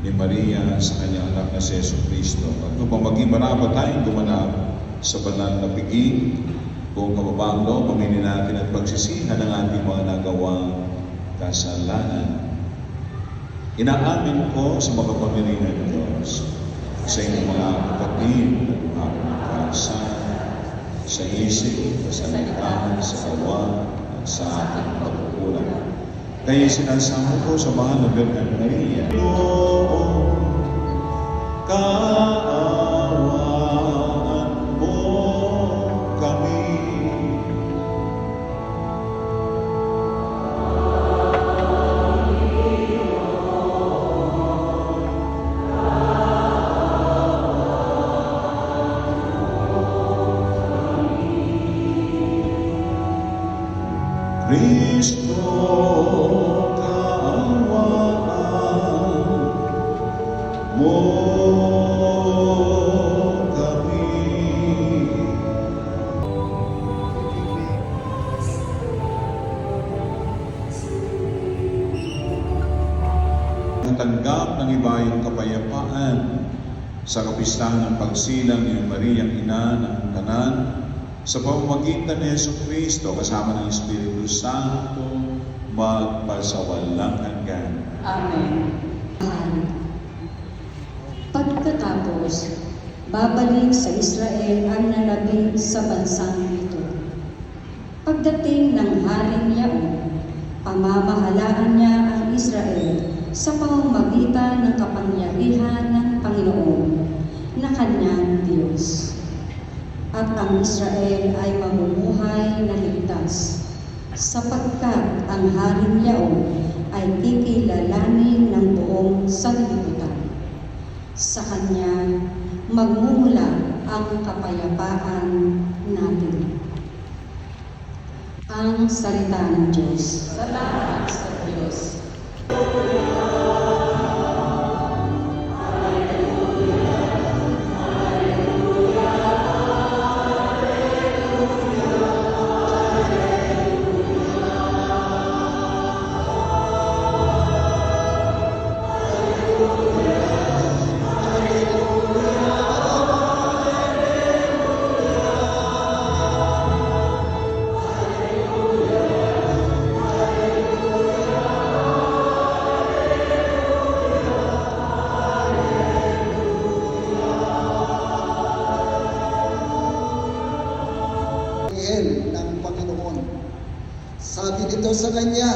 ni Maria sa kanyang anak na si Jesucristo. At upang maging marapat tayong gumanap sa banal na piging, kung kababang loob, paminin natin at pagsisihan ang ating mga nagawang kasalanan. Inaamin ko sa makapangyarihan ng Diyos, sa inyong mga kapatid at mga pagkakasala, sa isip, sa salita, sa gawa, at sa ating pagkukulang. Kaya sinasamo ko sa mahal na Birhen Maria, Lord, kaawaan mo kami. Kristo, kaawaan mo kami. Natanggap ng iba yung kapayapaan sa kapistahan ng pagsilang ni Mariang Ina ng Kanan, sa pamamagitan ni Jesucristo kasama ng Espiritu Santo magpasawalang hanggan. Amen. Pagkatapos, babalik sa Israel ang nanabing sa bansang ito. Pagdating ng haring yaon, pamamahalaan niya ang Israel sa pamamagitan ng kapangyarihan ng Panginoon na kanyang Diyos. At ang Israel ay mamumuhay na ligtas, sapagkat ang haring yaon ay kikilalanin ng buong sanlibutan. Sa Kanya magmumula ang kapayapaan natin. Ang salita ng Diyos. Salamat sa Diyos. ng Panginoon. Sabi nito sa kanya,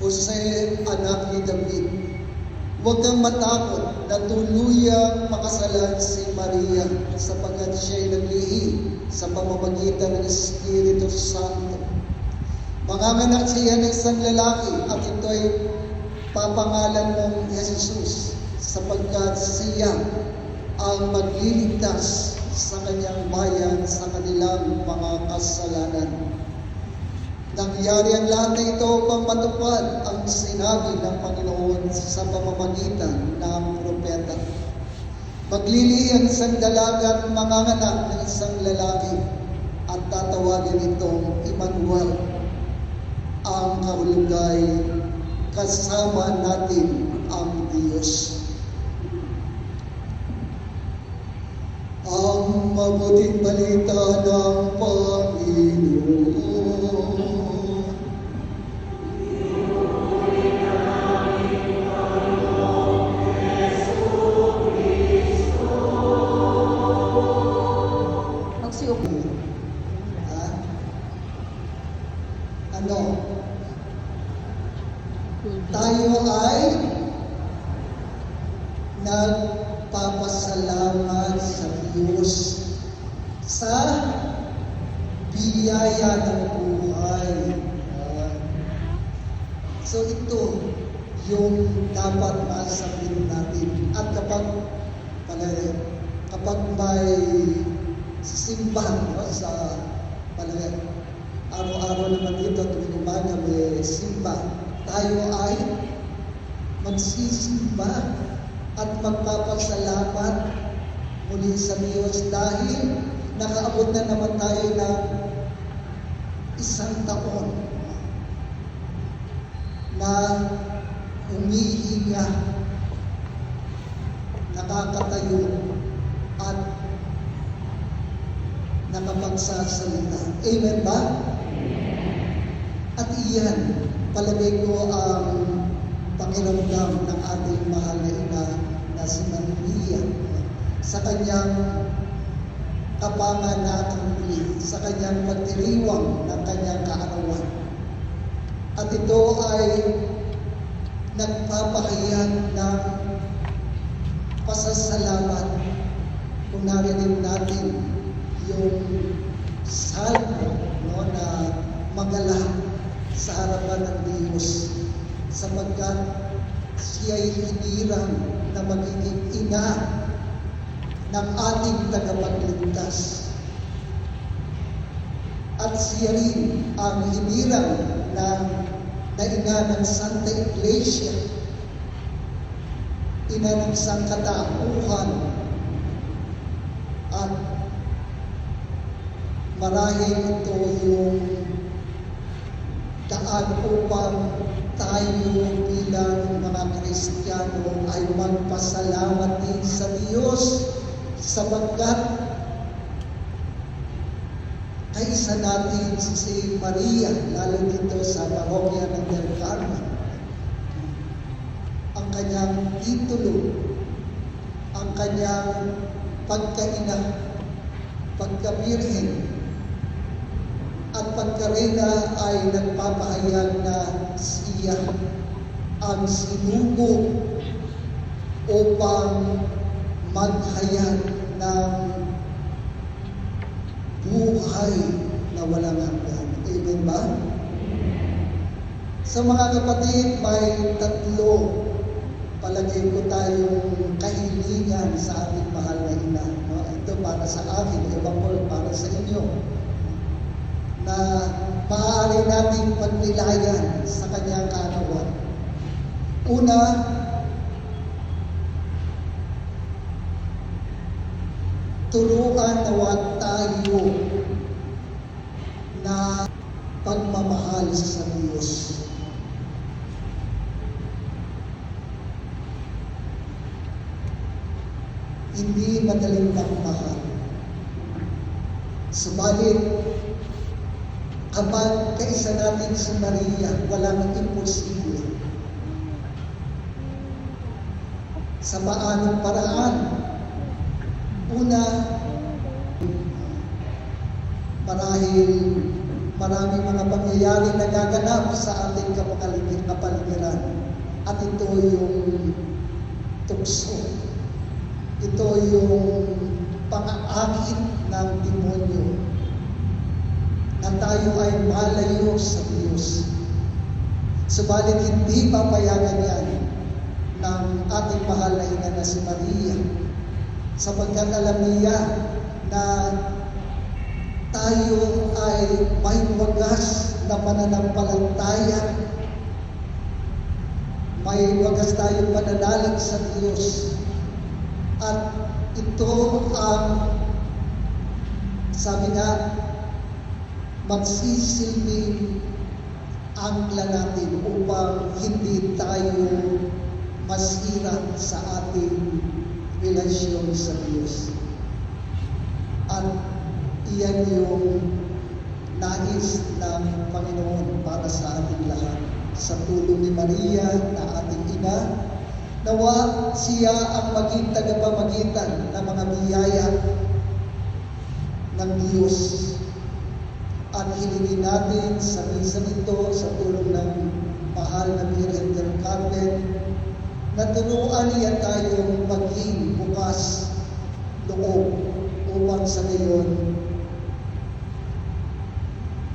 Jose, anak ni David, huwag kang matakot na tuluyang makasalan si Maria sapagkat siya'y naglihi sa pamamagitan ng Espiritu Santo. Manganganak siya ng isang lalaki at ito'y papangalan mong Jesus sapagkat siya ang magliligtas sa kanyang bayan sa kanilang mga kasalanan. Nangyari ang lahat na ito upang matupad ang sinabi ng Panginoon sa pamamagitan ng propeta. Maglilihi ang isang dalaga at manganganak ng isang lalaki at tatawagin itong Emmanuel. Ang kahulugay, kasama natin ang Diyos. Ang mabuting balita ng Panginoon. Magsiupo. Ano? Tayo ay nagpapasalamat sa Diyos sa biyaya ng buhay. So ito yung dapat masabihin natin. At kapag may simbahan sa palagay, araw-araw naman dito tuwing umaga may simba, tayo ay magsisimba at magpapasalamat muli sa Diyos dahil nakaabot na naman tayo ng isang taon na humihinga nakakatayo at nakapagsasalita. Amen ba? At iyan, palagay ko ang pakiramdam ng ating mahal na ina na si Maria sa kanyang kapanganatang muli, sa kanyang pagdiriwang ng kanyang kaarawan. At ito ay nagpapahayag ng pasasalamat kung narinig natin yung salmo, no, na magalang sa harapan ng Diyos sapagkat siya'y hinirang na magiging ina ng ating tagapagligtas. At siya rin ang hinirang na ina ng Santa Iglesia, ina ng sangkatauhan, at marahil ito yung daan upang tayo bilang mga Kristiyano ay magpasalamat din sa Diyos sapagkat kaisa natin si Maria, lalo dito sa parokya ng Del Carmen, ang kanyang titulo, ang kanyang pagkaina, pagkabirhen, at pagkarena ay nagpapahayag na siya ang sinugo upang maghayag ng buhay na walang hanggan. Amen ba? Sa mga kapatid, may tatlo palagay ko tayong kahilingan sa ating mahal na ina. No? Ito para sa akin, ewan ko para sa inyo, na maaari nating pagnilayan sa kanyang kaarawan. Una, turuan nawa tayo na pagmamahal sa Diyos. Hindi madaling magmahal. Subalit, kapag kaisa natin si Maria, walang imposible. Sa paanong paraan? Una, marahil maraming mga pangyayari nagaganap sa ating kapaligiran. At ito yung tukso. Ito yung pang-aakit ng demonyo na tayo ay malayo sa Diyos. Subalit hindi papayagan yan ng ating mahal na ina na si Maria, sapagkat alam niya na tayo ay may wagas na pananampalataya, may wagas tayong pananalig sa Diyos. At ito ang, sabi nga, magsisilbing angkla natin upang hindi tayo masira sa ating relasyon sa Diyos. At iyan yung nais ng Panginoon para sa ating lahat. Sa tulong ni Maria na ating ina, nawa siya ang maging tagapamagitan ng mga biyaya ng Diyos. At hilingin natin sa misa nito sa tulong ng mahal na Birhen del Carmen na turuan niya tayong maging bukas loob upang sa ngayon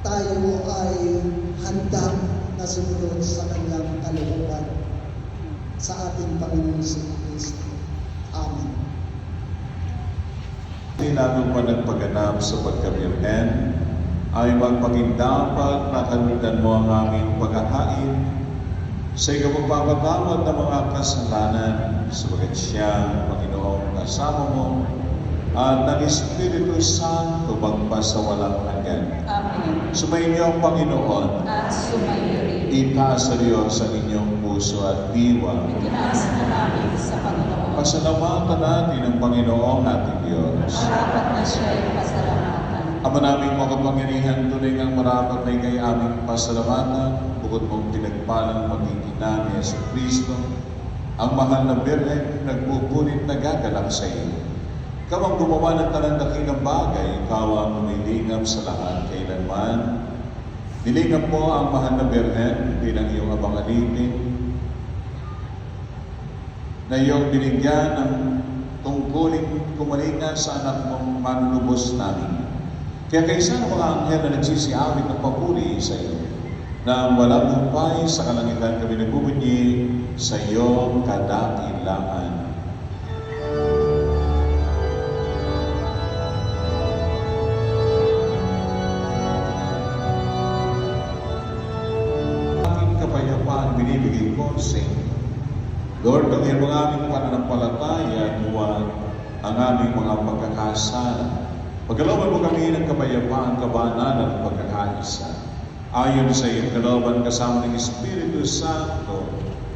tayo ay handa na sumunod sa kanyang kalooban sa ating Panginoon sa Kristo. Amen. Hindi namin pa nagpaganap sa pagkabirhen ay magpagindapat na kanunan mo ang aming paghahain sa ikapagpapatawad ng mga kasalanan sabagat siya, Panginoon, kasama mo at ng Espiritu Santo magpasawalang hanggan. Amen. Sumayin niyo ang Panginoon. At sumayo rin. Itaas sa Diyos ang inyong puso at diwa. Itinaas na namin sa Panginoon. Pasalamatan natin ang Panginoong ating Diyos. Marapat na siya'y pasalamatan. Ama naming makapangyarihan, tunay ngang marapat na ikay aming pasalamatan, bukod mong pinagpalang maging ina ni Yesu Kristo, ang mahal na Birhen, nagpupunit na gagalak sa iyo. Ikaw ang gumawa ng talandakilang bagay, ikaw ang umilingap sa lahat kailanman. Nilingap mo ang mahal na Birhen bilang iyong abang alipin, na iyong binigyan ng tungkuling kumalinga sa anak mong manlubos namin. Kaya kaysa ng mga anghel na nagsisiawit ng papuri sa iyo, na walang humpay sa kalangitan kami nagbubunyi sa iyong kadakilaan. Aking kapayapaan binibigay ko sa inyo. Lord, pagyan mo ang aming pananampalataya at huwag ang aming mga pagkakasala. Pagkalooban mo kami ng kapayapaan, kabanalan at pagkakaisa. Ayon sa iyong kalooban kasama ng Espiritu Santo,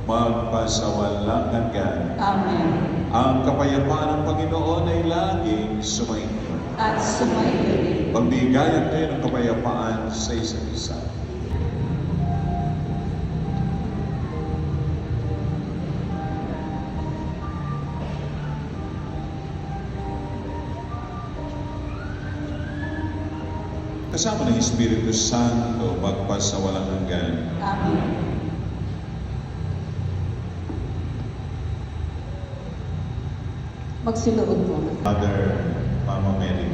magpasawalang hanggan. Amen. Ang kapayapaan ng Panginoon ay laging sumainyo. At sumayo rin. Pagbigayan tayo ng kapayapaan sa isa't isa. Kasama ng Espiritu Santo, magpasawalang hanggan. Amen. Magsiluhod po. Mother, Mama Mary,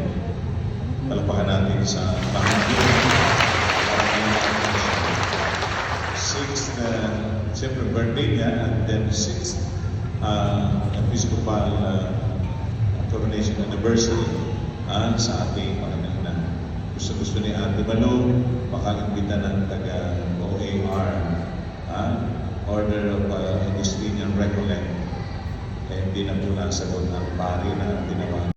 palapakan natin sa pangangkin. Sixth, siyempre birthday niya, and then sixth Episcopal coronation anniversary sa ating Panginoon. Gusto ni Ate Malu, makakimbita ng taga-OAR, Order of Augustinian Recollect. Hindi na po nasagot ang pari na ginawa.